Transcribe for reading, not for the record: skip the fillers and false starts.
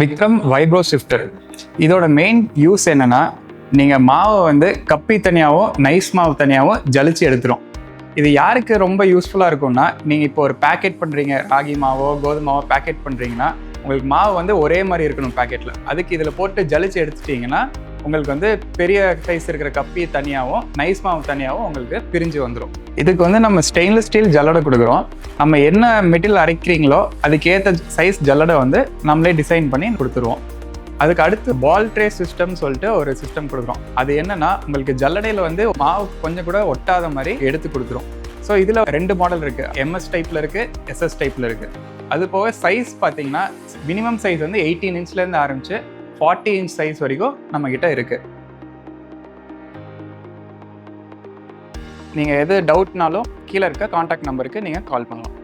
Vikram வைப்ரோ shifter. இதோட main use என்னன்னா, நீங்கள் மாவை வந்து கப்பி தனியாகவும் நைஸ் மாவு தனியாகவும் ஜலிச்சு எடுத்துரும். இது யாருக்கு ரொம்ப யூஸ்ஃபுல்லாக இருக்கும்னா, நீங்கள் இப்போ ஒரு பேக்கெட் பண்ணுறீங்க, ராகி மாவோ கோதுமை மாவோ பேக்கெட் பண்ணுறீங்கன்னா, உங்களுக்கு மாவு வந்து ஒரே மாதிரி இருக்கணும் பேக்கெட்டில். அதுக்கு இதில் போட்டு ஜலிச்சு எடுத்துட்டிங்கன்னா உங்களுக்கு வந்து பெரிய சைஸ் இருக்கிற கப்பி தனியாகவும் நைஸ் மாவு தனியாகவும் உங்களுக்கு பிரிஞ்சு வந்துடும். இதுக்கு வந்து நம்ம ஸ்டெயின்லெஸ் ஸ்டீல் ஜல்லடை கொடுக்குறோம். நம்ம என்ன மெட்டீரியல் அரைக்கிறீங்களோ அதுக்கேற்ற சைஸ் ஜல்லடை வந்து நம்மளே டிசைன் பண்ணி கொடுத்துருவோம். அதுக்கு அடுத்து பால் ட்ரே சிஸ்டம் சொல்லிட்டு ஒரு சிஸ்டம் கொடுக்குறோம். அது என்னன்னா, உங்களுக்கு ஜல்லடையில் வந்து மாவு கொஞ்சம் கூட ஒட்டாத மாதிரி எடுத்து கொடுத்துரும். ஸோ இதில் 2 மாடல் இருக்குது. எம்எஸ் டைப்பில் இருக்குது, எஸ்எஸ் டைப்பில் இருக்குது. அது போக சைஸ் பார்த்தீங்கன்னா மினிமம் சைஸ் வந்து 18 இன்ச்லேருந்து ஆரம்பிச்சு 40 இன்ச் சைஸ் வரைக்கும் நம்மக்கிட்ட இருக்குது. நீங்கள் எது டவுட்னாலும் கீழே இருக்க காண்டாக்ட் நம்பருக்கு நீங்கள் கால் பண்ணலாம்.